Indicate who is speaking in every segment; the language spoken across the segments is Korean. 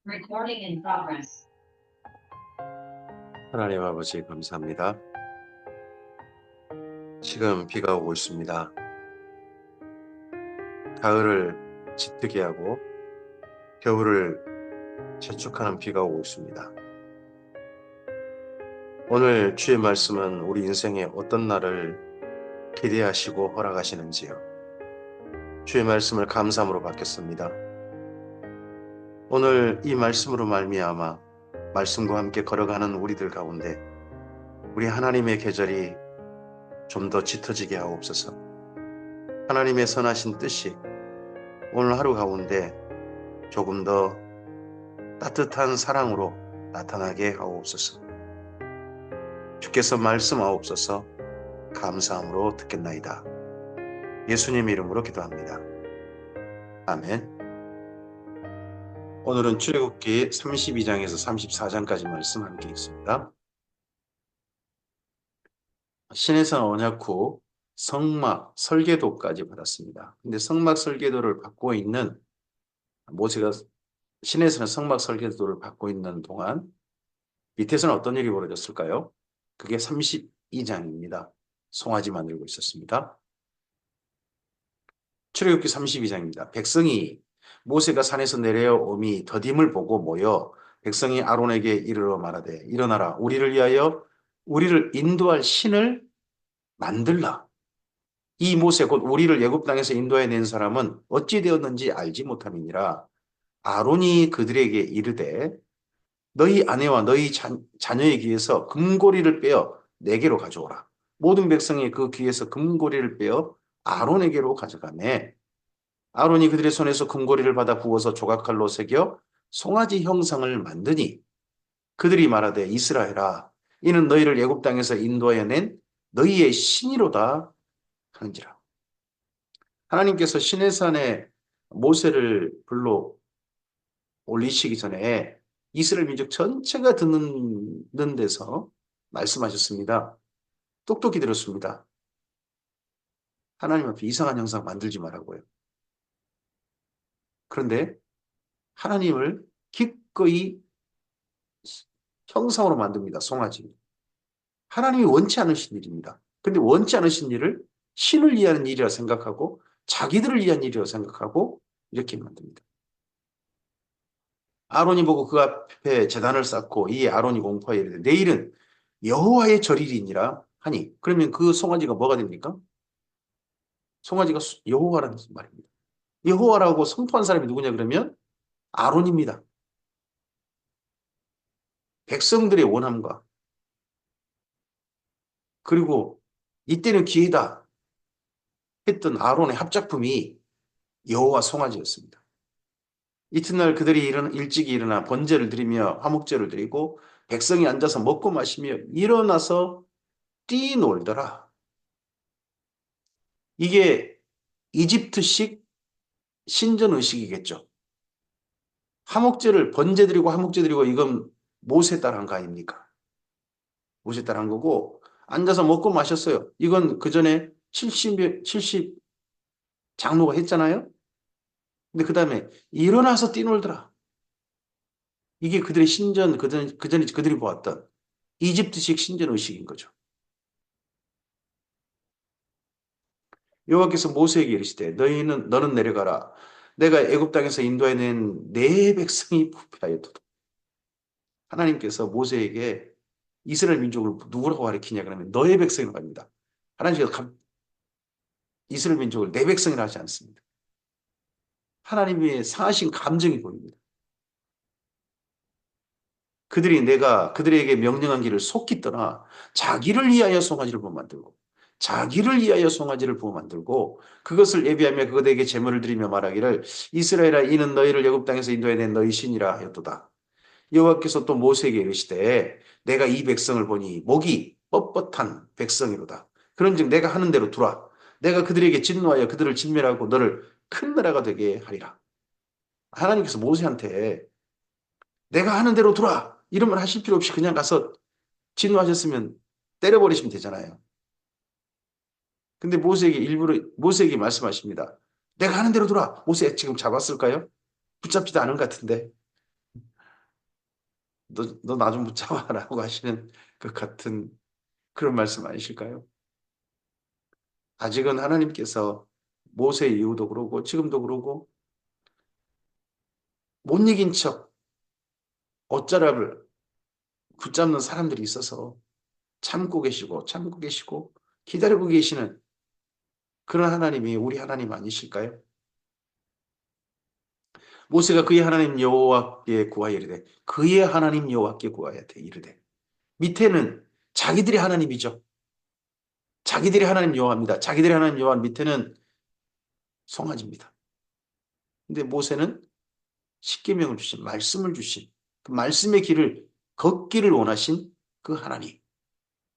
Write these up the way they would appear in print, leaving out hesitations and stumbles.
Speaker 1: Recording in progress.
Speaker 2: 하나님 아버지 감사합니다. 지금 비가 오고 있습니다. 가을을 짙게 하고 겨울을 재촉하는 비가 오고 있습니다. 오늘 주의 말씀은 우리 인생에 어떤 날을 기대하시고 허락하시는지요. 주의 말씀을 감사함으로 받겠습니다. 오늘 이 말씀으로 말미암아 말씀과 함께 걸어가는 우리들 가운데 우리 하나님의 계절이 좀 더 짙어지게 하옵소서. 하나님의 선하신 뜻이 오늘 하루 가운데 조금 더 따뜻한 사랑으로 나타나게 하옵소서. 주께서 말씀하옵소서. 감사함으로 듣겠나이다. 예수님 이름으로 기도합니다. 아멘. 오늘은 출애굽기 32장에서 34장까지 말씀 함께 읽습니다. 신해산 언약 후 성막 설계도까지 받았습니다. 근데 성막 설계도를 받고 있는 모세가 신해산 성막 설계도를 받고 있는 동안 밑에서는 어떤 일이 벌어졌을까요? 그게 32장입니다. 송아지 만들고 있었습니다. 출애굽기 32장입니다. 백성이 모세가 산에서 내려오미 더딤을 보고 모여 백성이 아론에게 이르러 말하되 일어나라 우리를 위하여 우리를 인도할 신을 만들라. 이 모세 곧 우리를 애굽 땅에서 인도해 낸 사람은 어찌 되었는지 알지 못함이니라. 아론이 그들에게 이르되 너희 아내와 너희 자녀의 귀에서 금고리를 빼어 내게로 가져오라. 모든 백성이 그 귀에서 금고리를 빼어 아론에게로 가져가매 아론이 그들의 손에서 금고리를 받아 부어서 조각칼로 새겨 송아지 형상을 만드니 그들이 말하되 이스라엘아 이는 너희를 애굽 땅에서 인도하여 낸 너희의 신이로다 하는지라. 하나님께서 시내산에 모세를 불러 올리시기 전에 이스라엘 민족 전체가 듣는 데서 말씀하셨습니다. 똑똑히 들었습니다. 하나님 앞에 이상한 형상 만들지 말라고요. 그런데 하나님을 기꺼이 형상으로 만듭니다. 송아지. 하나님이 원치 않으신 일입니다. 근데 원치 않으신 일을 신을 위한 일이라 생각하고 자기들을 위한 일이라고 생각하고 이렇게 만듭니다. 아론이 보고 그 앞에 제단을 쌓고 이 아론이 공포하여 이르되 내일은 여호와의 절일이니라 하니 그러면 그 송아지가 뭐가 됩니까? 송아지가 여호와라는 말입니다. 여호와라고 선포한 사람이 누구냐 그러면 아론입니다. 백성들의 원함과 그리고 이때는 기회다 했던 아론의 합작품이 여호와 송아지였습니다. 이튿날 그들이 일찍이 일어나 번제를 드리며 화목제를 드리고 백성이 앉아서 먹고 마시며 일어나서 뛰놀더라. 이게 이집트식 신전 의식이겠죠. 화목제를 번제 드리고 화목제 드리고 이건 모세 따라 한 거 아닙니까? 모세 따라 한 거고 앉아서 먹고 마셨어요. 이건 그 전에 70 장로가 했잖아요. 근데 그 다음에 일어나서 뛰놀더라. 이게 그들의 신전, 그전에 그들이 보았던 이집트식 신전 의식인 거죠. 여호와께서 모세에게 이르시되 너는 내려가라. 내가 애굽 땅에서 인도해낸 내 백성이 부패하였도다. 하나님께서 모세에게 이스라엘 민족을 누구라고 가리키냐 그러면 너의 백성이라고 합니다. 하나님께서 이스라엘 민족을 내 백성이라 하지 않습니다. 하나님의 상하신 감정이 보입니다. 그들이 내가 그들에게 명령한 길을 속히 떠나 자기를 위하여 송아지를 부어 만들고 자기를 위하여 송아지를 부어 만들고 그것을 예비하며 그들에게 제물을 드리며 말하기를 이스라엘아 이는 너희를 애굽 땅에서 인도해 낸 너희 신이라 하였도다. 여호와께서 또 모세에게 이르시되 내가 이 백성을 보니 목이 뻣뻣한 백성이로다. 그런즉 내가 하는 대로 두라. 내가 그들에게 진노하여 그들을 진멸하고 너를 큰 나라가 되게 하리라. 하나님께서 모세한테 내가 하는 대로 두라. 이런 말 하실 필요 없이 그냥 가서 진노하셨으면 때려버리시면 되잖아요. 근데 모세에게 말씀하십니다. 내가 하는 대로 두라. 모세 지금 잡았을까요? 붙잡지도 않은 것 같은데. 너 나 좀 붙잡아라고 하시는 것 같은 그런 말씀 아니실까요? 아직은 하나님께서 모세 이후도 그러고 지금도 그러고 못 이긴 척 어쩌라를 붙잡는 사람들이 있어서 참고 계시고 기다리고 계시는 그런 하나님이 우리 하나님 아니실까요? 모세가 그의 하나님 여호와께 구하여 이르되 그의 하나님 여호와께 구하여 이르되 밑에는 자기들이 하나님이죠. 자기들이 하나님 여호와입니다. 자기들이 하나님 여호와 밑에는 송아지입니다. 근데 모세는 십계명을 주신 말씀을 주신 그 말씀의 길을 걷기를 원하신 그 하나님.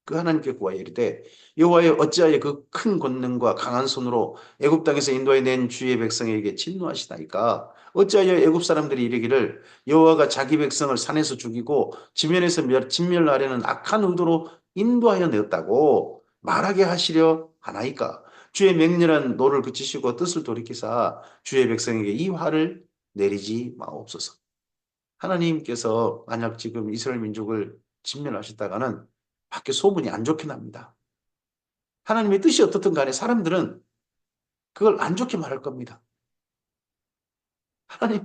Speaker 2: 그 하나님께 구하여 이르되 여호와여 어찌하여 그 큰 권능과 강한 손으로 애굽 땅에서 인도해 낸 주의 백성에게 진노하시나이까 어찌하여 애굽 사람들이 이르기를 여호와가 자기 백성을 산에서 죽이고 지면에서 진멸하려는 악한 의도로 인도하여 내었다고 말하게 하시려 하나이까 주의 맹렬한 노를 그치시고 뜻을 돌이키사 주의 백성에게 이 화를 내리지 마옵소서. 하나님께서 만약 지금 이스라엘 민족을 진멸하셨다가는 밖에 소문이 안 좋게 납니다. 하나님의 뜻이 어떻든 간에 사람들은 그걸 안 좋게 말할 겁니다. 하나님,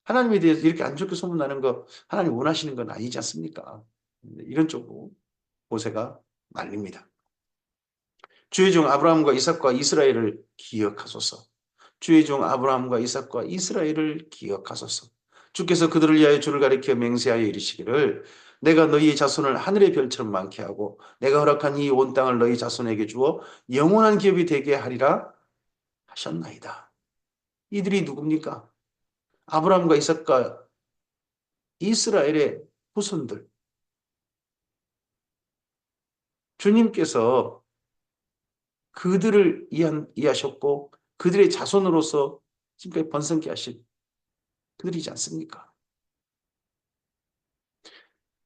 Speaker 2: 하나님에 대해서 이렇게 안 좋게 소문나는 거 하나님 원하시는 건 아니지 않습니까? 이런 쪽으로 모세가 말립니다. 주의 종 아브라함과 이삭과 이스라엘을 기억하소서. 주의 종 아브라함과 이삭과 이스라엘을 기억하소서. 주께서 그들을 위하여 주를 가리켜 맹세하여 이르시기를 내가 너희의 자손을 하늘의 별처럼 많게 하고 내가 허락한 이 온 땅을 너희 자손에게 주어 영원한 기업이 되게 하리라 하셨나이다. 이들이 누굽니까? 아브라함과 이삭과 이스라엘의 후손들. 주님께서 그들을 이해하셨고 그들의 자손으로서 지금까지 번성케 하신 그들이지 않습니까?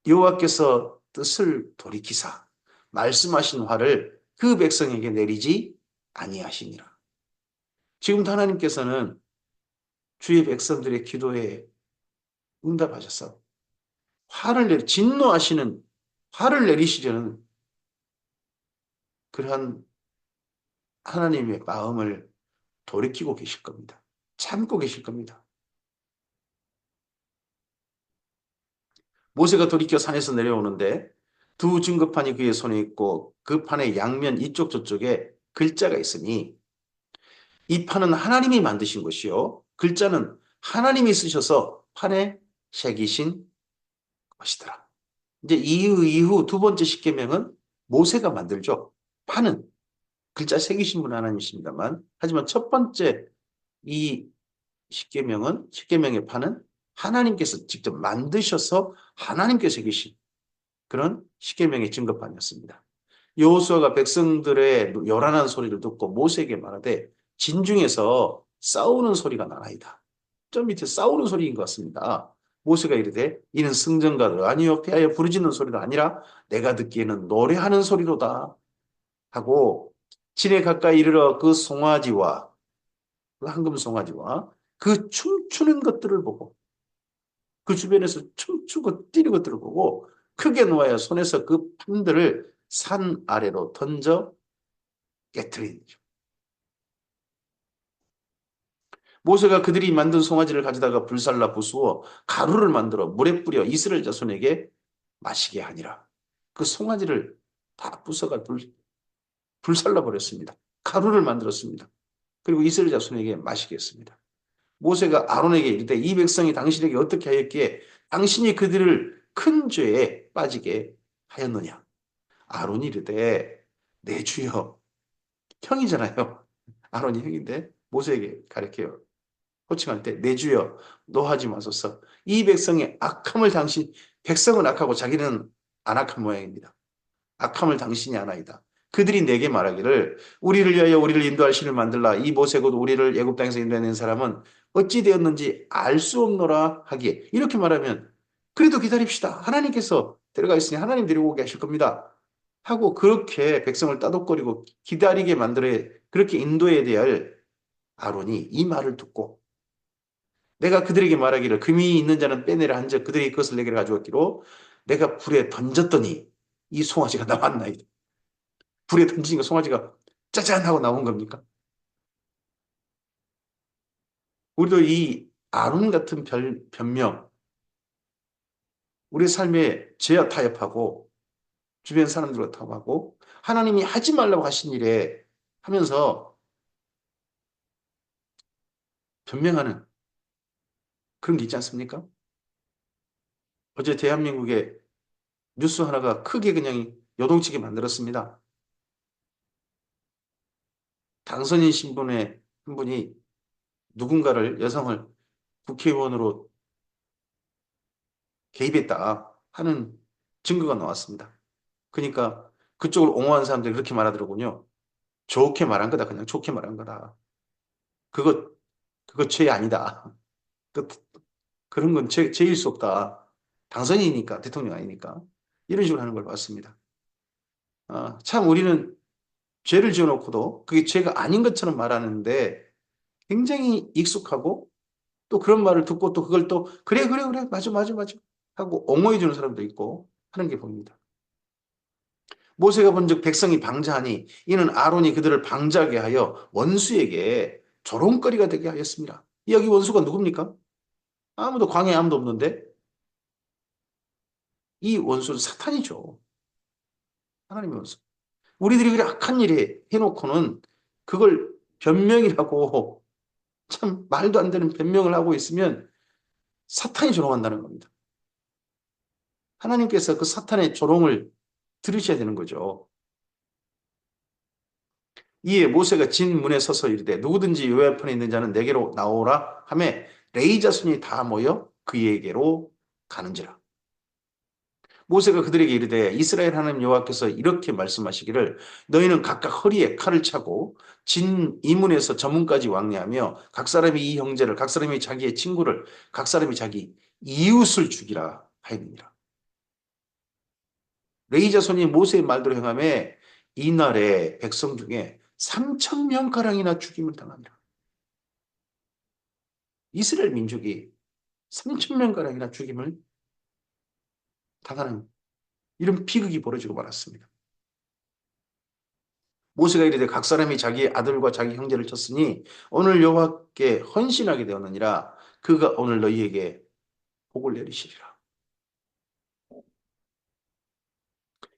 Speaker 2: 여호와께서 뜻을 돌이키사 말씀하신 화를 그 백성에게 내리지 아니하시니라. 지금도 하나님께서는 주의 백성들의 기도에 응답하셔서 진노하시는 화를 내리시려는 그러한 하나님의 마음을 돌이키고 계실 겁니다. 참고 계실 겁니다. 모세가 돌이켜 산에서 내려오는데 두 증거판이 그의 손에 있고 그 판의 양면 이쪽 저쪽에 글자가 있으니 이 판은 하나님이 만드신 것이요. 글자는 하나님이 쓰셔서 판에 새기신 것이더라. 이제 이후 두 번째 십계명은 모세가 만들죠. 판은 글자 새기신 분 하나님이십니다만 하지만 첫 번째 이 십계명의 판은 하나님께서 직접 만드셔서 하나님께서 새기신 그런 십계명의 증거판이었습니다. 여호수아가 백성들의 요란한 소리를 듣고 모세에게 말하되 진중에서 싸우는 소리가 나나이다. 저 밑에 싸우는 소리인 것 같습니다. 모세가 이르되 이는 승전가들 아니요 패하여 부르짖는 소리도 아니라 내가 듣기에는 노래하는 소리로다 하고 진에 가까이 이르러 그 송아지와 그 황금 송아지와 그 춤추는 것들을 보고 그 주변에서 춤추고 뛰는 것들을 보고 크게 놓아야 손에서 그 판들을 산 아래로 던져 깨트린 거죠. 모세가 그들이 만든 송아지를 가져다가 불살라 부수어 가루를 만들어 물에 뿌려 이스라엘 자손에게 마시게 하니라. 그 송아지를 다 부숴가 불살라 버렸습니다. 가루를 만들었습니다. 그리고 이스라엘 자손에게 마시게 했습니다. 모세가 아론에게 이르되 이 백성이 당신에게 어떻게 하였기에 당신이 그들을 큰 죄에 빠지게 하였느냐. 아론이 이르되 내 주여 형이잖아요. 아론이 형인데 모세에게 가르쳐요. 호칭할 때 내 주여 노하지 마소서. 이 백성의 악함을 백성은 악하고 자기는 안 악한 모양입니다. 악함을 당신이 아나이다. 그들이 내게 말하기를 우리를 위하여 우리를 인도할 신을 만들라. 이 모세 곧 우리를 애굽 땅에서 인도해낸 사람은 어찌 되었는지 알 수 없노라 하기에 이렇게 말하면 그래도 기다립시다. 하나님께서 데려가 있으니 하나님 데리고 오게 하실 겁니다. 하고 그렇게 백성을 따독거리고 기다리게 만들어 그렇게 인도해야 될 아론이 이 말을 듣고 내가 그들에게 말하기를 금이 있는 자는 빼내라 한즉 그들이 그것을 내게 가져왔기로 내가 불에 던졌더니 이 송아지가 나왔나이다. 불에 던지니까 송아지가 짜잔 하고 나온 겁니까? 우리도 이 아론 같은 변명, 우리 삶에 죄와 타협하고 주변 사람들과 타협하고 하나님이 하지 말라고 하신 일에 하면서 변명하는 그런 게 있지 않습니까? 어제 대한민국에 뉴스 하나가 크게 그냥 요동치게 만들었습니다. 당선인 신분의 한 분이 누군가를 여성을 국회의원으로 개입했다 하는 증거가 나왔습니다. 그러니까 그쪽을 옹호하는 사람들이 그렇게 말하더라고요. 좋게 말한 거다. 그냥 좋게 말한 거다. 그거 그거 죄 아니다. 그, 그런 건 죄일 수 없다. 당선인이니까 대통령 아니니까 이런 식으로 하는 걸 봤습니다. 참 우리는 죄를 지어놓고도 그게 죄가 아닌 것처럼 말하는데 굉장히 익숙하고 또 그런 말을 듣고 또 그걸 또 그래 그래 그래 맞아 맞아 맞아 하고 옹호해 주는 사람도 있고 하는 게 보입니다. 모세가 본즉 백성이 방자하니 이는 아론이 그들을 방자하게 하여 원수에게 조롱거리가 되게 하였습니다. 여기 원수가 누굽니까? 아무도 광야에 아무도 없는데 이 원수는 사탄이죠. 하나님의 원수. 우리들이 그래 악한 일에 해놓고는 그걸 변명이라고 참 말도 안 되는 변명을 하고 있으면 사탄이 조롱한다는 겁니다. 하나님께서 그 사탄의 조롱을 들으셔야 되는 거죠. 이에 모세가 진 문에 서서 이르되 누구든지 요야편에 있는 자는 내게로 나오라 하매 레위 자손이 다 모여 그에게로 가는지라. 모세가 그들에게 이르되 이스라엘 하나님 여호와께서 이렇게 말씀하시기를 너희는 각각 허리에 칼을 차고 진 이문에서 저문까지 왕래하며 각 사람이 이 형제를 각 사람이 자기의 친구를 각 사람이 자기 이웃을 죽이라 하였느니라. 레위 자손이 모세의 말대로 행하매 이날에 백성 중에 3천 명가량이나 죽임을 당합니다. 이스라엘 민족이 3천 명가량이나 죽임을 당하는 이런 비극이 벌어지고 말았습니다. 모세가 이르되 각 사람이 자기 아들과 자기 형제를 쳤으니 오늘 여호와께 헌신하게 되었느니라. 그가 오늘 너희에게 복을 내리시리라.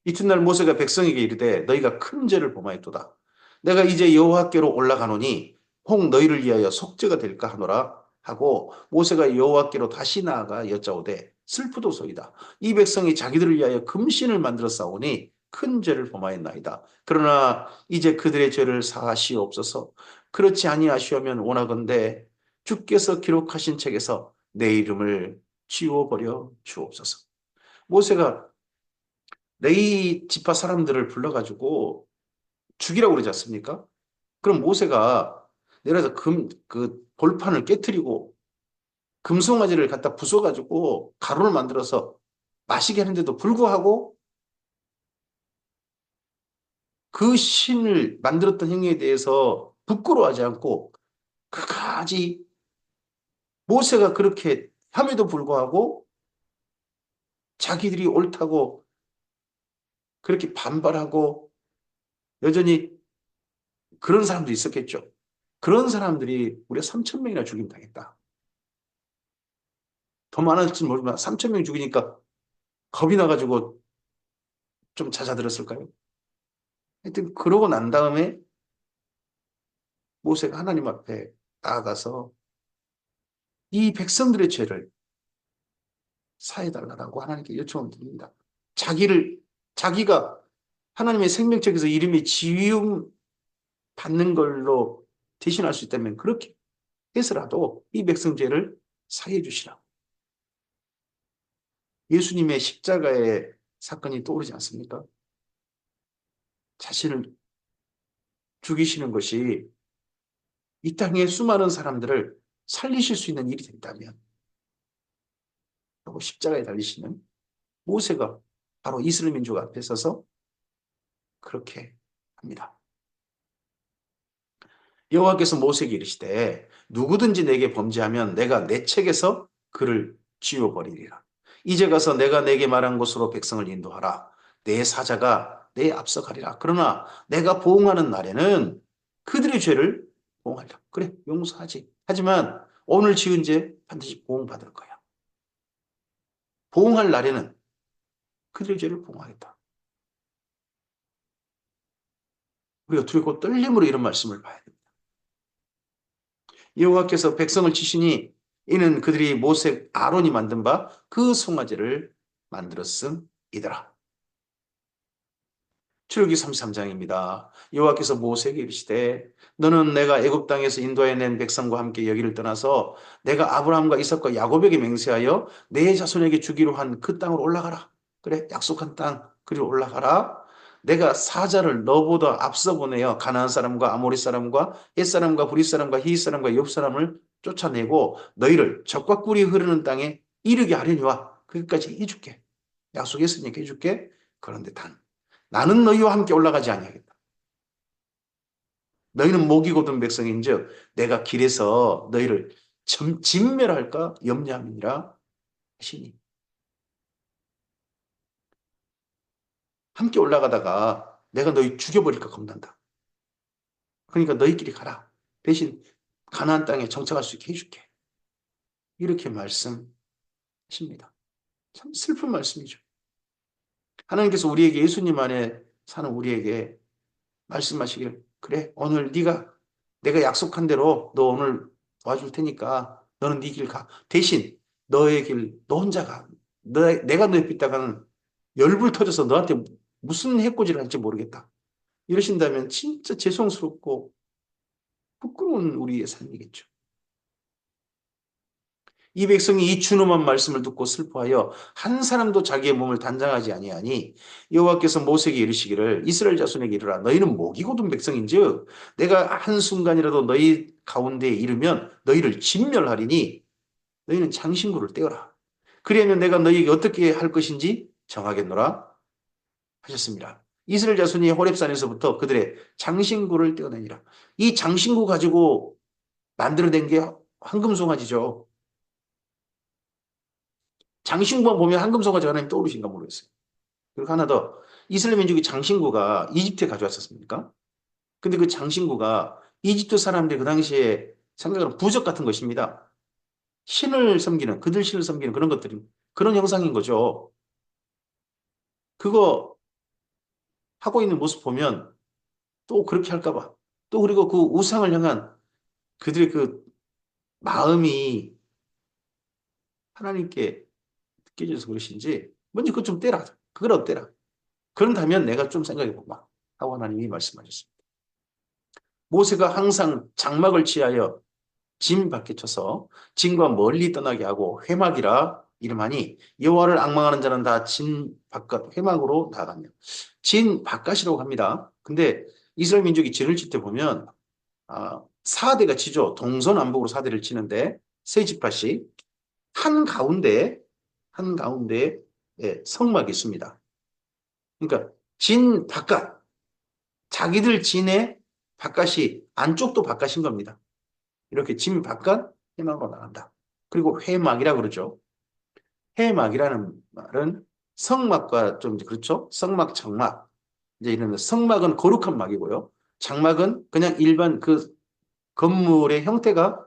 Speaker 2: 이튿날 모세가 백성에게 이르되 너희가 큰 죄를 범하였도다. 내가 이제 여호와께로 올라가노니 혹 너희를 위하여 속죄가 될까 하노라 하고 모세가 여호와께로 다시 나아가 여짜오되 슬프도소이다. 이 백성이 자기들을 위하여 금신을 만들어 싸우니 큰 죄를 범하였나이다. 그러나 이제 그들의 죄를 사하시옵소서. 그렇지 아니하시오면 원하건대 주께서 기록하신 책에서 내 이름을 지워버려 주옵소서. 모세가 레위 지파 사람들을 불러가지고 죽이라고 그러지 않습니까? 그럼 모세가 내려서 그 돌판을 깨뜨리고 금송아지를 갖다 부숴가지고 가루를 만들어서 마시게 하는데도 불구하고 그 신을 만들었던 행위에 대해서 부끄러워하지 않고 그까지 모세가 그렇게 함에도 불구하고 자기들이 옳다고 그렇게 반발하고 여전히 그런 사람도 있었겠죠. 그런 사람들이 우리가 3천 명이나 죽임 당했다. 더 많을지 모르지만 3천 명 죽이니까 겁이 나가지고 좀 잦아들었을까요? 하여튼 그러고 난 다음에 모세가 하나님 앞에 나아가서 이 백성들의 죄를 사해달라고 하나님께 요청을 드립니다. 자기가 하나님의 생명책에서 이름이 지움 받는 걸로 대신할 수 있다면 그렇게 해서라도 이 백성 죄를 사해 주시라. 예수님의 십자가의 사건이 떠오르지 않습니까? 자신을 죽이시는 것이 이 땅의 수많은 사람들을 살리실 수 있는 일이 된다면 그리고 십자가에 달리시는 모세가 바로 이스라엘 민족 앞에 서서 그렇게 합니다. 여호와께서 모세에게 이르시되 누구든지 내게 범죄하면 내가 내 책에서 그를 지워버리리라. 이제 가서 내가 내게 말한 곳으로 백성을 인도하라. 내 사자가 내 앞서 가리라. 그러나 내가 보응하는 날에는 그들의 죄를 보응하리라. 그래, 용서하지. 하지만 오늘 지은 죄 반드시 보응받을 거야. 보응할 날에는 그들의 죄를 보응하겠다. 우리가 두렵고 떨림으로 이런 말씀을 봐야 됩니다. 여호와께서 백성을 치시니 이는 그들이 모세 아론이 만든 바 그 송아지를 만들었음이더라. 출애굽기 33장입니다. 여호와께서 모세에게 이르시되 너는 내가 애굽 땅에서 인도해 낸 백성과 함께 여기를 떠나서 내가 아브라함과 이삭과 야곱에게 맹세하여 내 자손에게 주기로 한 그 땅으로 올라가라. 그래, 약속한 땅 그리로 올라가라. 내가 사자를 너보다 앞서 보내어 가나안 사람과 아모리 사람과 헷 사람과 브릿 사람과 히윗 사람과 옆 사람을 쫓아내고 너희를 적과 꿀이 흐르는 땅에 이르게 하려니와 거기까지 해줄게. 약속했으니까 해줄게. 그런데 나는 너희와 함께 올라가지 아니하겠다. 너희는 목이 곧은 백성인즉 내가 길에서 너희를 진멸할까 염려함이니라 하시니. 함께 올라가다가 내가 너희 죽여버릴까 겁난다. 그러니까 너희끼리 가라. 대신 가나안 땅에 정착할 수 있게 해줄게. 이렇게 말씀하십니다. 참 슬픈 말씀이죠. 하나님께서 우리에게 예수님 안에 사는 우리에게 말씀하시길 그래 오늘 내가 약속한 대로 너 오늘 도와줄 테니까 너는 네 길 가. 대신 너의 길 너 혼자 가. 내가 너의 빗다가는 열불 터져서 너한테 무슨 해코지를 할지 모르겠다. 이러신다면 진짜 죄송스럽고 부끄러운 우리의 삶이겠죠. 이 백성이 이 준엄한 말씀을 듣고 슬퍼하여 한 사람도 자기의 몸을 단장하지 아니하니 여호와께서 모세에게 이르시기를 이스라엘 자손에게 이르라 너희는 목이 곧은 백성인즉 내가 한순간이라도 너희 가운데에 이르면 너희를 진멸하리니 너희는 장신구를 떼어라. 그리하면 내가 너희에게 어떻게 할 것인지 정하겠노라 하셨습니다. 이스라엘 자손이 호렙산에서부터 그들의 장신구를 떼어내니라. 이 장신구 가지고 만들어낸 게 황금송아지죠. 장신구만 보면 황금송아지 하나님 떠오르신가 모르겠어요. 그리고 하나 더, 이스라엘 민족이 장신구가 이집트에 가져왔었습니까? 근데 그 장신구가 이집트 사람들이 그 당시에 생각하는 부적 같은 것입니다. 신을 섬기는, 그들 신을 섬기는 그런 것들이, 그런 형상인 거죠. 그거 하고 있는 모습 보면 또 그렇게 할까봐. 또 그리고 그 우상을 향한 그들의 그 마음이 하나님께 느껴져서 그러신지, 먼저 그거 좀 떼라. 그걸 어때라. 그런다면 내가 좀 생각해보마. 하고 하나님이 말씀하셨습니다. 모세가 항상 장막을 취하여 진 밖에 쳐서 진과 멀리 떠나게 하고 회막이라 이름하니 여호와를 앙망하는 자는 다 진 바깥 회막으로 나가며 진 바깥이라고 합니다. 근데 이스라엘 민족이 진을 칠 때 보면 4대가 치죠. 동서남북으로 4대를 치는데 세 지파씩 한가운데에 성막이 있습니다. 그러니까 진 바깥 자기들 진의 바깥이 안쪽도 바깥인 겁니다. 이렇게 진 바깥 회막으로 나간다. 그리고 회막이라 그러죠. 회막이라는 말은 성막과 좀 그렇죠. 성막, 장막. 이제 이런 성막은 거룩한 막이고요. 장막은 그냥 일반 그 건물의 형태가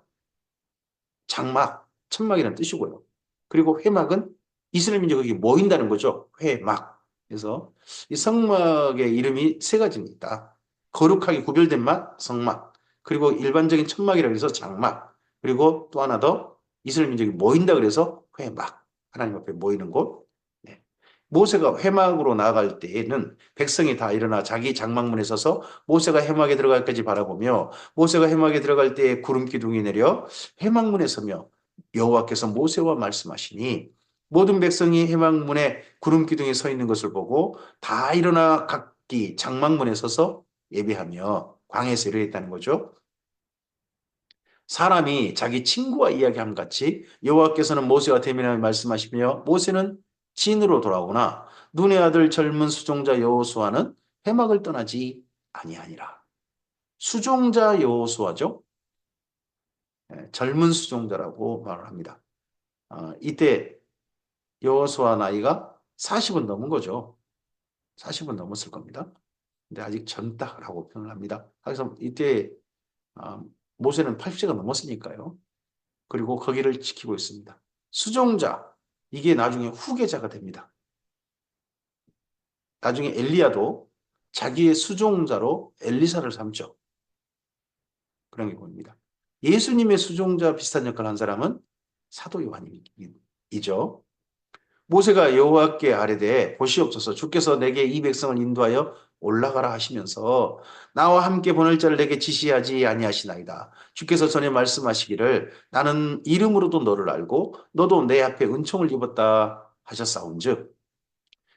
Speaker 2: 장막, 천막이라는 뜻이고요. 그리고 회막은 이스라엘 민족이 모인다는 거죠. 회막. 그래서 이 성막의 이름이 세 가지입니다. 거룩하게 구별된 막, 성막. 그리고 일반적인 천막이라고 해서 장막. 그리고 또 하나 더 이스라엘 민족이 모인다 그래서 회막. 하나님 앞에 모이는 곳. 네. 모세가 회막으로 나아갈 때에는 백성이 다 일어나 자기 장막문에 서서 모세가 회막에 들어갈까지 바라보며 모세가 회막에 들어갈 때에 구름 기둥이 내려 회막문에 서며 여호와께서 모세와 말씀하시니 모든 백성이 회막문에 구름 기둥에 서 있는 것을 보고 다 일어나 각기 장막문에 서서 예배하며 광야에서 이르렀다는 거죠. 사람이 자기 친구와 이야기함 같이 여호와께서는 모세와 대면하며 말씀하시며 모세는 진으로 돌아오나 눈의 아들 젊은 수종자 여호수아는 회막을 떠나지 아니하니라. 수종자 여호수아죠. 젊은 수종자라고 말을 합니다. 이때 여호수아 나이가 40은 넘은 거죠. 40은 넘었을 겁니다. 근데 아직 젊다라고 표현을 합니다. 그래서 이때 아, 모세는 80세가 넘었으니까요. 그리고 거기를 지키고 있습니다. 수종자, 이게 나중에 후계자가 됩니다. 나중에 엘리야도 자기의 수종자로 엘리사를 삼죠. 그런 게 보입니다. 예수님의 수종자 비슷한 역할을 한 사람은 사도 요한이죠. 모세가 여호와께 아뢰되 보시옵소서 주께서 내게 이 백성을 인도하여 올라가라 하시면서 나와 함께 보낼 자를 내게 지시하지 아니하시나이다. 주께서 전에 말씀하시기를 나는 이름으로도 너를 알고 너도 내 앞에 은총을 입었다 하셨사온즉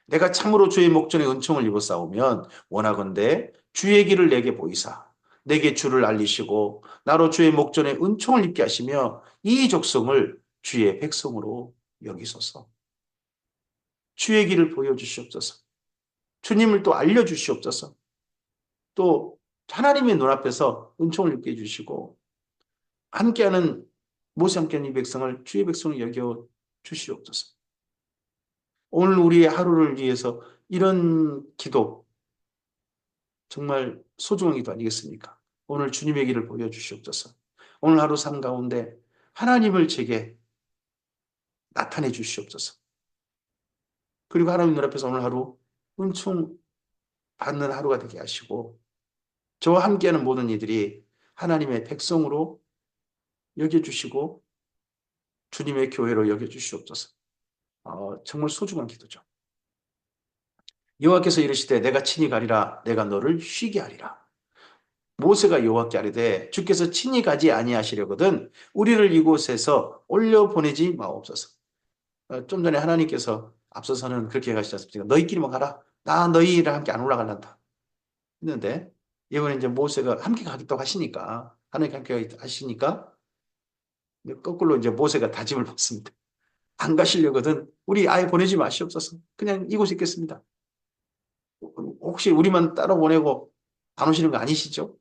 Speaker 2: 내가 참으로 주의 목전에 은총을 입었사오면 원하건대 주의 길을 내게 보이사 내게 주를 알리시고 나로 주의 목전에 은총을 입게 하시며 이 족속을 주의 백성으로 여기소서. 주의 길을 보여주시옵소서. 주님을 또 알려주시옵소서. 또 하나님의 눈앞에서 은총을 입게 해주시고 함께하는 모세 함께하는 이 백성을 주의 백성을 여겨 주시옵소서. 오늘 우리의 하루를 위해서 이런 기도 정말 소중한 기도 아니겠습니까? 오늘 주님의 길을 보여주시옵소서. 오늘 하루 삶 가운데 하나님을 제게 나타내 주시옵소서. 그리고 하나님 눈앞에서 오늘 하루 은총 받는 하루가 되게 하시고 저와 함께하는 모든 이들이 하나님의 백성으로 여겨주시고 주님의 교회로 여겨주시옵소서. 정말 소중한 기도죠. 여호와께서 이르시되 내가 친히 가리라 내가 너를 쉬게 하리라. 모세가 여호와께 아뢰되 주께서 친히 가지 아니하시려거든 우리를 이곳에서 올려 보내지 마옵소서. 좀 전에 하나님께서 앞서서는 그렇게 가시지 않습니까? 너희끼리만 가라. 나 너희랑 함께 안 올라갈란다. 했는데 이번에 이제 모세가 함께 가겠다고 하시니까 하나님 함께 하시니까 거꾸로 이제 모세가 다짐을 받습니다. 안 가시려거든 우리 아예 보내지 마시옵소서. 그냥 이곳에 있겠습니다. 혹시 우리만 따로 보내고 안 오시는 거 아니시죠?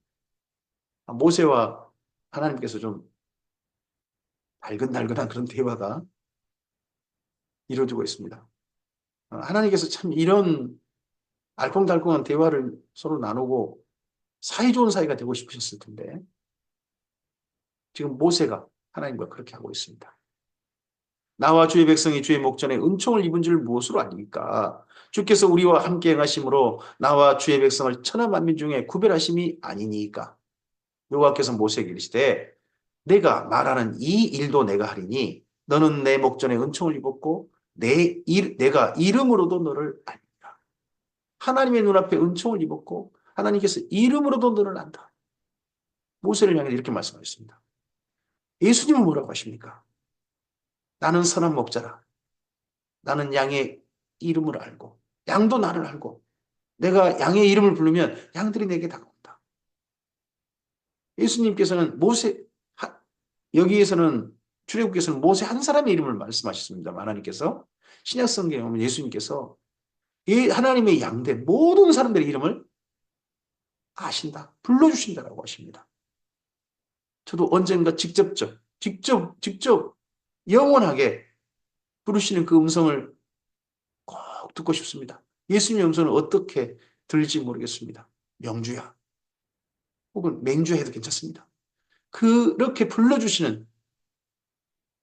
Speaker 2: 모세와 하나님께서 좀 달근달근한 그런 대화가 이루어지고 있습니다. 하나님께서 참 이런 알콩달콩한 대화를 서로 나누고 사이좋은 사이가 되고 싶으셨을 텐데 지금 모세가 하나님과 그렇게 하고 있습니다. 나와 주의 백성이 주의 목전에 은총을 입은 줄 무엇으로 아닙니까? 주께서 우리와 함께 행하심으로 나와 주의 백성을 천하 만민 중에 구별하심이 아니니까. 여호와께서 모세에게 이르시되 내가 말하는 이 일도 내가 하리니 너는 내 목전에 은총을 입었고 내가 이름으로도 너를 알리라. 하나님의 눈앞에 은총을 입었고 하나님께서 이름으로도 너를 안다. 모세를 향해 이렇게 말씀하셨습니다. 예수님은 뭐라고 하십니까? 나는 선한 목자라. 나는 양의 이름을 알고 양도 나를 알고 내가 양의 이름을 부르면 양들이 내게 다가온다. 예수님께서는 여기에서는 출애굽께서는 모세 한 사람의 이름을 말씀하셨습니다. 하나님께서 신약 성경에 보면 예수님께서 이 하나님의 양된 모든 사람들의 이름을 아신다. 불러주신다라고 하십니다. 저도 언젠가 직접 영원하게 부르시는 그 음성을 꼭 듣고 싶습니다. 예수님의 음성은 어떻게 들릴지 모르겠습니다. 명주야. 혹은 맹주야 해도 괜찮습니다. 그렇게 불러주시는,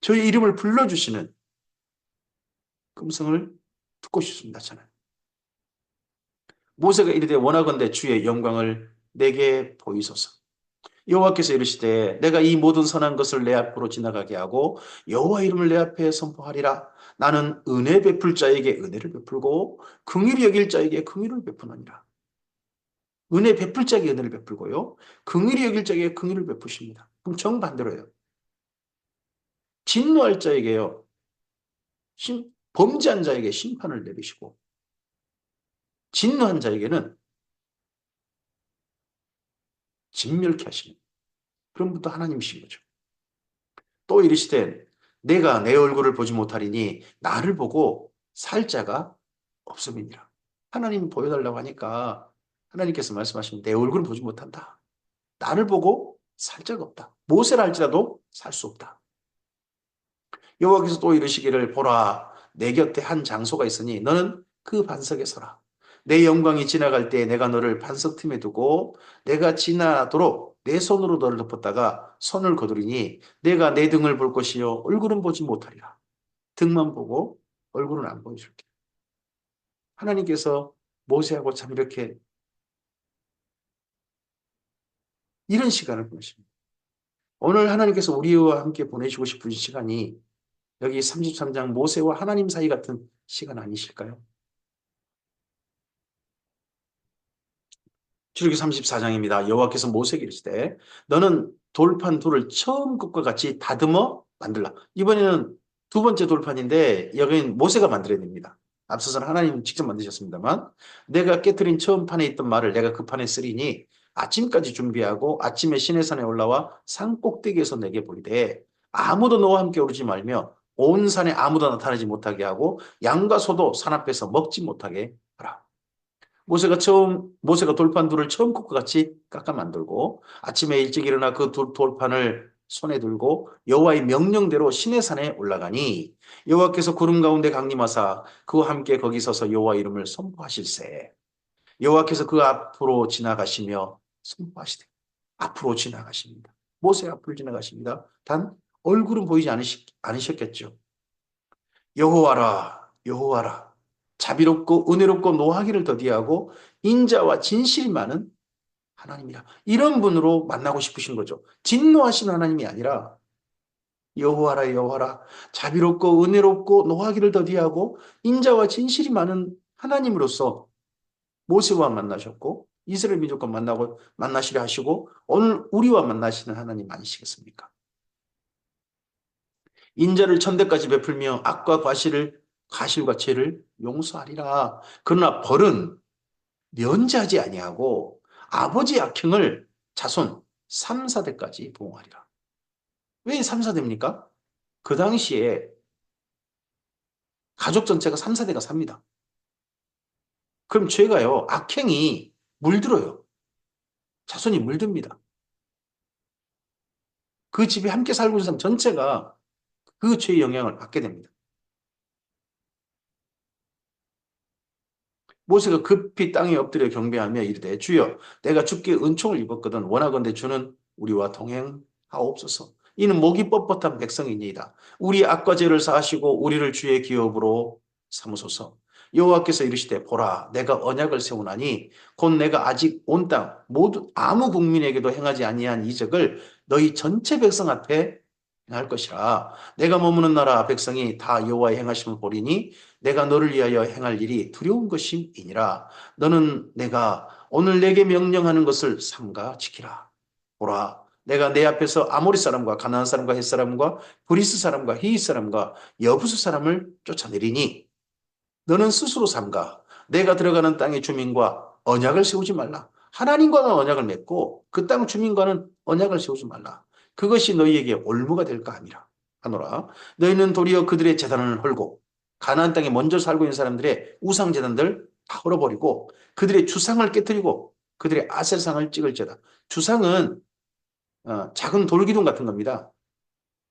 Speaker 2: 저의 이름을 불러주시는 그 음성을 듣고 싶습니다. 저는. 모세가 이르되 원하건대 주의 영광을 내게 보이소서. 여호와께서 이르시되 내가 이 모든 선한 것을 내 앞으로 지나가게 하고 여호와 이름을 내 앞에 선포하리라. 나는 은혜 베풀 자에게 은혜를 베풀고 긍휼히 여길 자에게 긍휼을 베푸느니라. 은혜 베풀 자에게 은혜를 베풀고요. 긍휼히 여길 자에게 긍휼을 베푸십니다. 그럼 정반대로예요. 진노할 자에게요. 범죄한 자에게 심판을 내리시고 진노한 자에게는 진멸케 하시는 그런 분도 하나님이신 거죠. 또 이르시되 내가 내 얼굴을 보지 못하리니 나를 보고 살 자가 없음이니라. 하나님 보여달라고 하니까 하나님께서 말씀하시면 내 얼굴을 보지 못한다. 나를 보고 살 자가 없다. 모세라 할지라도 살 수 없다. 여호와께서 또 이르시기를 보라 내 곁에 한 장소가 있으니 너는 그 반석에 서라. 내 영광이 지나갈 때 내가 너를 반석 틈에 두고 내가 지나도록 내 손으로 너를 덮었다가 손을 거두리니 내가 내 등을 볼 것이요 얼굴은 보지 못하리라. 등만 보고 얼굴은 안 보여줄게. 하나님께서 모세하고 참 이렇게 이런 시간을 보내십니다. 오늘 하나님께서 우리와 함께 보내시고 싶은 시간이 여기 33장 모세와 하나님 사이 같은 시간 아니실까요? 출애굽기 34장입니다. 여호와께서 모세에게 이르시되 너는 돌판 둘을 처음 것과 같이 다듬어 만들라. 이번에는 두 번째 돌판인데 여기는 모세가 만들어야 됩니다. 앞서서는 하나님 직접 만드셨습니다만 내가 깨트린 처음 판에 있던 말을 내가 그 판에 쓰리니 아침까지 준비하고 아침에 시내산에 올라와 산 꼭대기에서 내게 보이되 아무도 너와 함께 오르지 말며 온 산에 아무도 나타나지 못하게 하고 양과 소도 산 앞에서 먹지 못하게 하라. 모세가 돌판 둘을 처음 것과 같이 깎아 만들고 아침에 일찍 일어나 그 돌판을 손에 들고 여호와의 명령대로 시내산에 올라가니 여호와께서 구름 가운데 강림하사 그와 함께 거기 서서 여호와 이름을 선포하실세. 여호와께서 그 앞으로 지나가시며 선포하시되 앞으로 지나가십니다. 모세 앞으로 지나가십니다. 단 얼굴은 보이지 않으셨겠죠. 여호와라 여호와라 자비롭고 은혜롭고 노하기를 더디하고 인자와 진실이 많은 하나님이라. 이런 분으로 만나고 싶으신 거죠. 진노하신 하나님이 아니라 여호와라 여호와라 자비롭고 은혜롭고 노하기를 더디하고 인자와 진실이 많은 하나님으로서 모세와 만나셨고 이스라엘 민족과 만나시려 하시고 오늘 우리와 만나시는 하나님 아니시겠습니까? 인자를 천대까지 베풀며 악과 과실과 죄를 용서하리라. 그러나 벌은 면제하지 아니하고 아버지의 악행을 자손 3, 4대까지 보응하리라. 왜 3, 4대입니까? 그 당시에 가족 전체가 3, 4대가 삽니다. 그럼 죄가요, 악행이 물들어요. 자손이 물듭니다. 그 집에 함께 살고 있는 사람 전체가 그 죄의 영향을 받게 됩니다. 모세가 급히 땅에 엎드려 경배하며 이르되 주여 내가 주께 은총을 입었거든 원하건대 주는 우리와 동행하옵소서. 이는 목이 뻣뻣한 백성이니이다. 우리 악과 죄를 사하시고 우리를 주의 기업으로 삼으소서. 여호와께서 이르시되 보라 내가 언약을 세우나니 곧 내가 아직 온 땅 모두 아무 국민에게도 행하지 아니한 이적을 너희 전체 백성 앞에 행할 것이라. 내가 머무는 나라 백성이 다 여호와의 행하심을 보리니 내가 너를 위하여 행할 일이 두려운 것임이니라. 너는 내가 오늘 내게 명령하는 것을 삼가 지키라. 보라 내가 내 앞에서 아모리 사람과 가나안 사람과 헷 사람과 브리스 사람과 히윗 사람과 여부수 사람을 쫓아내리니 너는 스스로 삼가 내가 들어가는 땅의 주민과 언약을 세우지 말라. 하나님과는 언약을 맺고 그 땅 주민과는 언약을 세우지 말라. 그것이 너희에게 올무가 될까 하노라. 너희는 도리어 그들의 재단을 헐고 가나안 땅에 먼저 살고 있는 사람들의 우상 재단들 다 헐어버리고 그들의 주상을 깨뜨리고 그들의 아셀상을 찍을지어다. 주상은 작은 돌기둥 같은 겁니다.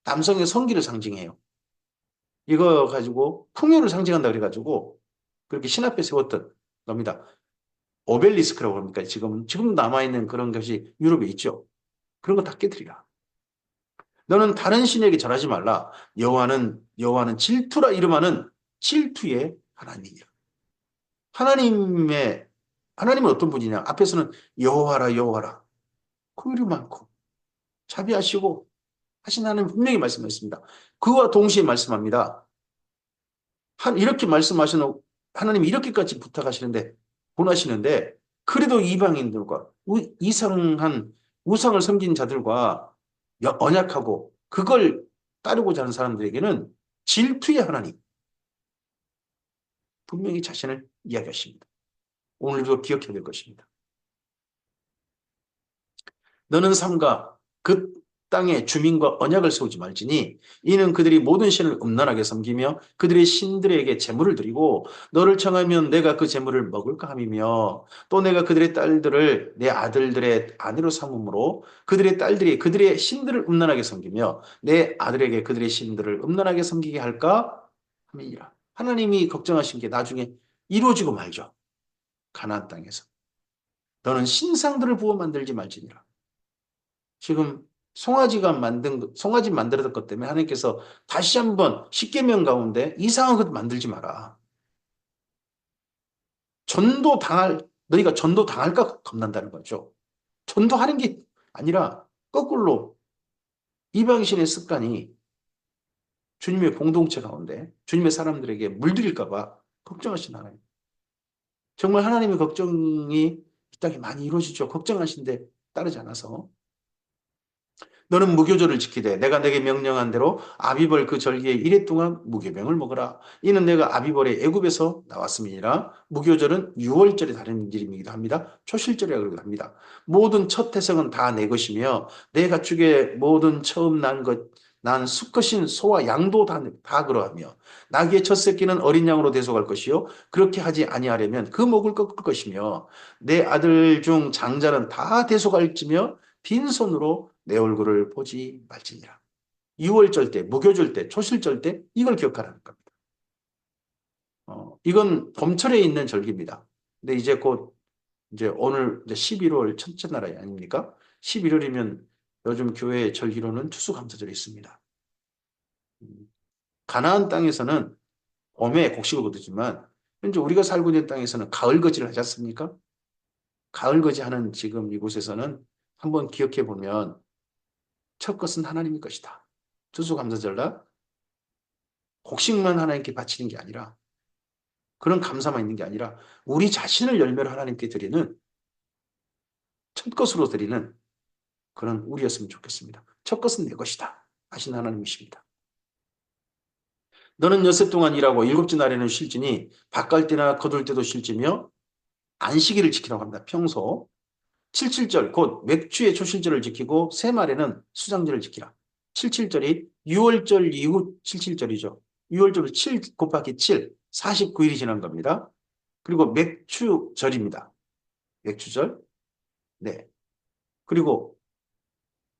Speaker 2: 남성의 성기를 상징해요. 이거 가지고 풍요를 상징한다 그래가지고 그렇게 신 앞에 세웠던 겁니다. 오벨리스크라고 합니까? 지금 남아있는 그런 것이 유럽에 있죠. 그런 거 다 깨뜨리라. 너는 다른 신에게 절하지 말라. 여호와는 질투라 이름하는 질투의 하나님이야. 하나님은 어떤 분이냐? 앞에서는 여호와라 여호와라. 긍휼이 많고 자비하시고 하신 하나님 분명히 말씀했습니다. 그와 동시에 말씀합니다. 이렇게 말씀하시는 하나님이 이렇게까지 부탁하시는데 권하시는데 그래도 이방인들과 이상한 우상을 섬긴 자들과 언약하고 그걸 따르고자 하는 사람들에게는 질투의 하나님 분명히 자신을 이야기하십니다. 오늘도 기억해야 될 것입니다. 너는 삼가 그 땅의 주민과 언약을 세우지 말지니 이는 그들이 모든 신을 음란하게 섬기며 그들의 신들에게 제물을 드리고 너를 청하면 내가 그 제물을 먹을까 함이며 또 내가 그들의 딸들을 내 아들들의 아내로 삼음으로 그들의 딸들이 그들의 신들을 음란하게 섬기며 내 아들에게 그들의 신들을 음란하게 섬기게 할까 함이니라. 하나님이 걱정하신 게 나중에 이루어지고 말죠. 가나안 땅에서. 너는 신상들을 부어 만들지 말지니라. 지금 송아지 만들었던 것 때문에 하나님께서 다시 한번 십계명 가운데 이상한 것 만들지 마라. 너희가 전도 당할까 겁난다는 거죠. 전도하는 게 아니라 거꾸로 이방신의 습관이 주님의 공동체 가운데 주님의 사람들에게 물들일까 봐 걱정하신 하나님. 정말 하나님의 걱정이 이 땅에 많이 이루어지죠. 걱정하신데 따르지 않아서. 너는 무교절을 지키되 내가 내게 명령한 대로 아비벌 그 절기에 이래 동안 무교병을 먹으라. 이는 내가 아비벌의 애굽에서 나왔음이니라. 무교절은 유월절에 다른 이름이기도 합니다. 초실절이라고 그러기도 합니다. 모든 첫 태생은 다 내 것이며 내 가축의 모든 처음 난 수컷인 소와 양도 다 그러하며 나귀의 첫 새끼는 어린 양으로 대속할 것이요 그렇게 하지 아니하려면 그 목을 꺾을 것이며 내 아들 중 장자는 다 대속할지며 빈손으로 내 얼굴을 보지 말지니라. 6월절 때, 무교절 때, 초실절 때 이걸 기억하라는 겁니다. 이건 봄철에 있는 절기입니다. 근데 이제 곧 이제 오늘 이제 11월 첫째 날 아닙니까? 11월이면 요즘 교회 절기로는 추수감사절이 있습니다. 가나안 땅에서는 봄에 곡식을 거두지만 현재 우리가 살고 있는 땅에서는 가을 거지를 하지 않습니까? 가을 거지 하는 지금 이곳에서는 한번 기억해 보면 첫 것은 하나님의 것이다. 추수감사절날 곡식만 하나님께 바치는 게 아니라 그런 감사만 있는 게 아니라 우리 자신을 열매로 하나님께 드리는 첫 것으로 드리는 그런 우리였으면 좋겠습니다. 첫 것은 내 것이다 하신 하나님이십니다. 너는 엿새 동안 일하고 일곱째 날에는 쉴지니 밭갈 때나 거둘 때도 쉴지며 안식일을 지키라고 합니다. 평소 77절 곧 맥주의 초실절을 지키고 새 말에는 수장절을 지키라. 77절이 6월절 이후 77절이죠. 6월절 7 곱하기 7, 49일이 지난 겁니다. 그리고 맥주절입니다. 맥주절. 네. 그리고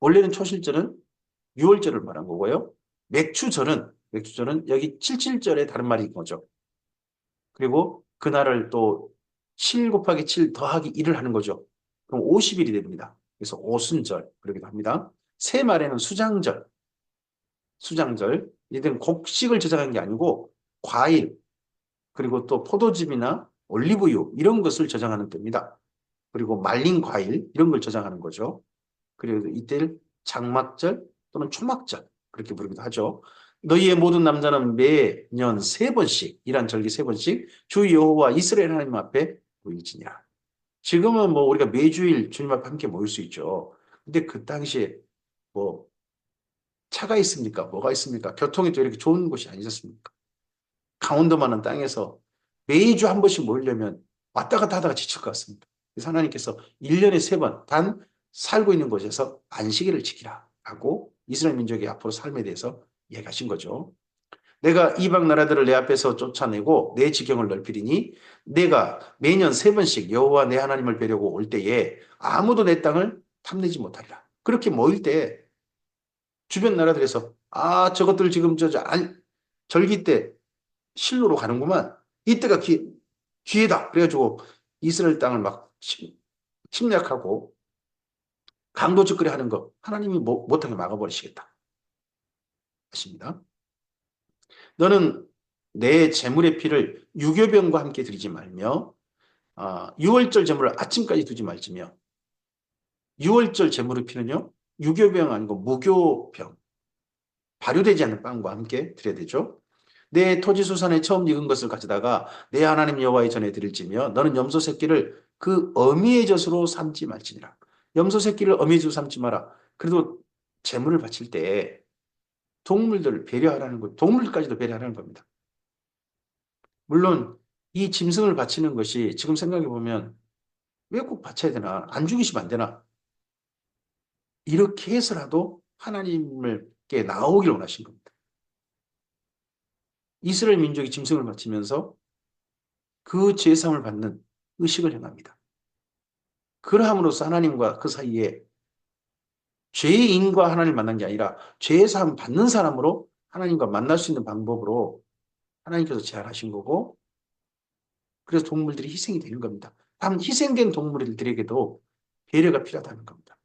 Speaker 2: 원래는 초실절은 6월절을 말한 거고요. 맥주절은 여기 77절에 다른 말인 거죠. 그리고 그날을 또 7 곱하기 7 더하기 1을 하는 거죠. 그럼 50일이 됩니다. 그래서 오순절 그러기도 합니다. 새 말에는 수장절. 이들은 곡식을 저장한 게 아니고 과일 그리고 또 포도즙이나 올리브유 이런 것을 저장하는 때입니다. 그리고 말린 과일 이런 걸 저장하는 거죠. 그리고 이때를 장막절 또는 초막절 그렇게 부르기도 하죠. 너희의 모든 남자는 매년 3번씩 이란 절기 3번씩 주 여호와 이스라엘 하나님 앞에 모일지니라. 지금은 뭐 우리가 매주일 주님 앞에 함께 모일 수 있죠. 근데 그 당시에 뭐 차가 있습니까? 뭐가 있습니까? 교통이 또 이렇게 좋은 곳이 아니었습니까? 강원도만한 땅에서 매주 한 번씩 모이려면 왔다 갔다 하다가 지칠 것 같습니다. 그래서 하나님께서 1년에 3번 단 살고 있는 곳에서 안식일을 지키라 하고 이스라엘 민족의 앞으로 삶에 대해서 얘기하신 거죠. 내가 이방 나라들을 내 앞에서 쫓아내고 내 지경을 넓히리니 내가 매년 3번씩 여호와 내 하나님을 뵈려고 올 때에 아무도 내 땅을 탐내지 못하리라. 그렇게 모일 때 주변 나라들에서 저것들 지금 절기 때 실로로 가는구만. 이때가 기회다. 그래가지고 이스라엘 땅을 막 침략하고 강도짓거리 하는 거 하나님이 못하게 막아버리시겠다 하십니다. 너는 내 재물의 피를 유교병과 함께 드리지 말며 6월절 재물을 아침까지 두지 말지며 6월절 재물의 피는요 유교병 아니고 무교병 발효되지 않는 빵과 함께 드려야 되죠. 내 토지 수산에 처음 익은 것을 가져다가 내 하나님 여호와의 전에 드릴지며 너는 염소 새끼를 그 어미의 젖으로 삼지 말지니라. 염소 새끼를 어미의 젖으로 삼지 마라. 그래도 재물을 바칠 때 동물들을 배려하라는 것, 동물까지도 배려하라는 겁니다. 물론 이 짐승을 바치는 것이 지금 생각해 보면 왜 꼭 바쳐야 되나? 안 죽이시면 안 되나? 이렇게 해서라도 하나님께 나오길 원하신 겁니다. 이스라엘 민족이 짐승을 바치면서 그 제사함을 받는 의식을 행합니다. 그러함으로써 하나님과 그 사이에 죄인과 하나님 만난 게 아니라 죄사함 받는 사람으로 하나님과 만날 수 있는 방법으로 하나님께서 제안하신 거고, 그래서 동물들이 희생이 되는 겁니다. 단 희생된 동물들에게도 배려가 필요하다는 겁니다.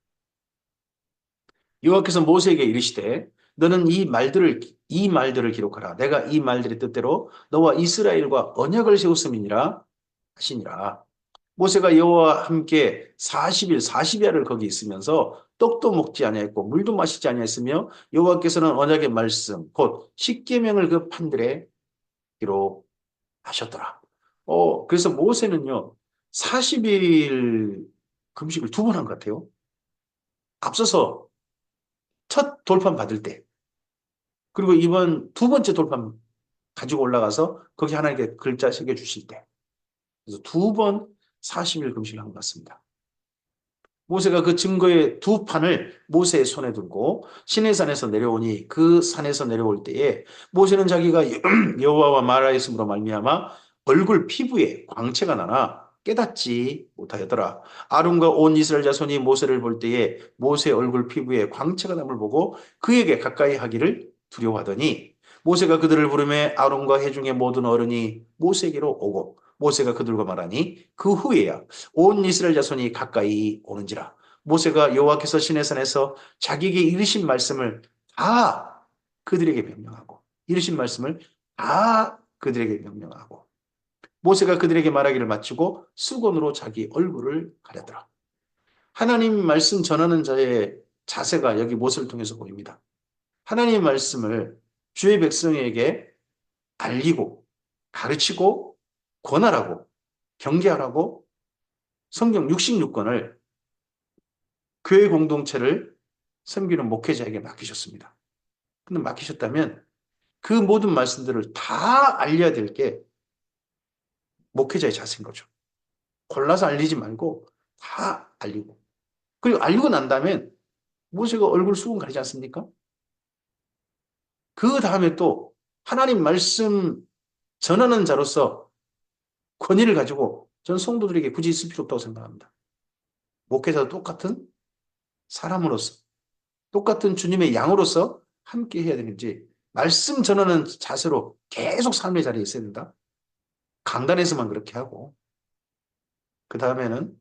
Speaker 2: 여호와께서 모세에게 이르시되 너는 이 말들을 기록하라. 내가 이 말들의 뜻대로 너와 이스라엘과 언약을 세웠음이니라 하시니라. 모세가 여호와와 함께 40일 40야를 거기 있으면서 떡도 먹지 아니하였고 물도 마시지 아니하였으며 여호와께서는 언약의 말씀 곧 십계명을 그 판들에 기록하셨더라. 그래서 모세는요 40일 금식을 2번 한 것 같아요. 앞서서 첫 돌판 받을 때, 그리고 이번 2번째 돌판 가지고 올라가서 거기 하나님께 글자 새겨 주실 때, 그래서 2번 40일 금식을 한 것 같습니다. 모세가 그 증거의 2판을 모세의 손에 들고 시내산에서 내려오니 그 산에서 내려올 때에 모세는 자기가 여호와와 말하였으므로 말미암아 얼굴 피부에 광채가 나나 깨닫지 못하였더라. 아론과 온 이스라엘 자손이 모세를 볼 때에 모세의 얼굴 피부에 광채가 남을 보고 그에게 가까이 하기를 두려워하더니 모세가 그들을 부르매 아론과 회중의 모든 어른이 모세에게로 오고 모세가 그들과 말하니 그 후에야 온 이스라엘 자손이 가까이 오는지라. 모세가 여호와께서 시내산에서 자기에게 이르신 말씀을 다 그들에게 명령하고 이르신 말씀을 다 그들에게 명령하고 모세가 그들에게 말하기를 마치고 수건으로 자기 얼굴을 가렸더라. 하나님 말씀 전하는 자의 자세가 여기 모세를 통해서 보입니다. 하나님의 말씀을 주의 백성에게 알리고 가르치고 권하라고 경계하라고 성경 66권을 교회 공동체를 섬기는 목회자에게 맡기셨습니다. 근데 맡기셨다면 그 모든 말씀들을 다 알려야 될 게 목회자의 자세인 거죠. 골라서 알리지 말고 다 알리고. 그리고 알리고 난 다음엔 모세가 얼굴 수건 가리지 않습니까? 그 다음에 또 하나님 말씀 전하는 자로서 권위를 가지고 전 성도들에게 굳이 있을 필요 없다고 생각합니다. 목회자도 똑같은 사람으로서 똑같은 주님의 양으로서 함께 해야 되는지 말씀 전하는 자세로 계속 삶의 자리에 있어야 된다. 강단에서만 그렇게 하고 그 다음에는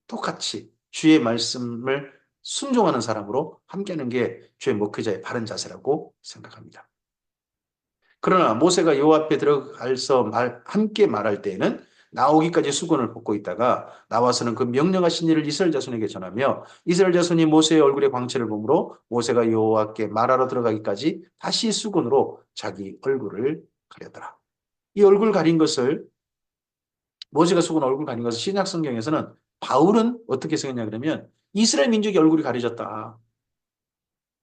Speaker 2: 똑같이 주의 말씀을 순종하는 사람으로 함께하는 게 주의 목회자의 바른 자세라고 생각합니다. 그러나 모세가 여호와 앞에 들어가서 함께 말할 때에는 나오기까지 수건을 벗고 있다가 나와서는 그 명령하신 일을 이스라엘 자손에게 전하며 이스라엘 자손이 모세의 얼굴의 광채를 보므로 모세가 여호와께 말하러 들어가기까지 다시 수건으로 자기 얼굴을 가렸더라. 이 얼굴 가린 것을 모세가 수건 얼굴 가린 것을 신약 성경에서는 바울은 어떻게 생각했냐 그러면 이스라엘 민족의 얼굴이 가려졌다.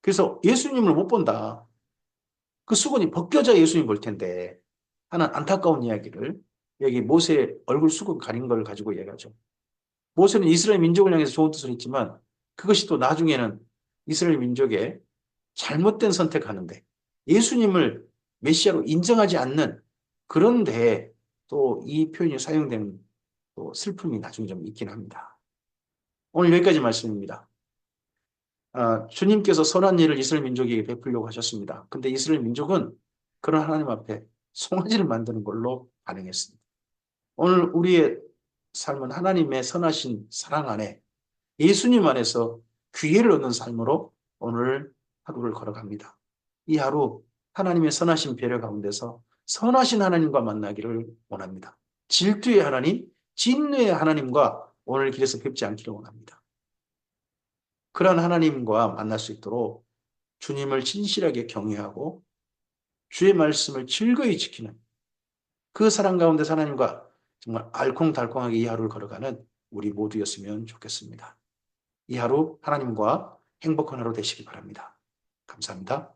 Speaker 2: 그래서 예수님을 못 본다. 그 수건이 벗겨져 예수님 볼 텐데 하는 안타까운 이야기를 여기 모세의 얼굴 수건 가린 걸 가지고 얘기하죠. 모세는 이스라엘 민족을 향해서 좋은 뜻을 했지만 그것이 또 나중에는 이스라엘 민족의 잘못된 선택하는데 예수님을 메시아로 인정하지 않는 그런데 또 이 표현이 사용된 또 슬픔이 나중에 좀 있긴 합니다. 오늘 여기까지 말씀입니다. 주님께서 선한 일을 이스라엘 민족에게 베풀려고 하셨습니다. 근데 이스라엘 민족은 그런 하나님 앞에 송아지를 만드는 걸로 반응했습니다. 오늘 우리의 삶은 하나님의 선하신 사랑 안에 예수님 안에서 귀회를 얻는 삶으로 오늘 하루를 걸어갑니다. 이 하루 하나님의 선하신 배려 가운데서 선하신 하나님과 만나기를 원합니다. 질투의 하나님, 진노의 하나님과 오늘 길에서 뵙지 않기를 원합니다. 그러한 하나님과 만날 수 있도록 주님을 진실하게 경외하고 주의 말씀을 즐거이 지키는 그 사랑 가운데 하나님과 정말 알콩달콩하게 이 하루를 걸어가는 우리 모두였으면 좋겠습니다. 이 하루 하나님과 행복한 하루 되시기 바랍니다. 감사합니다.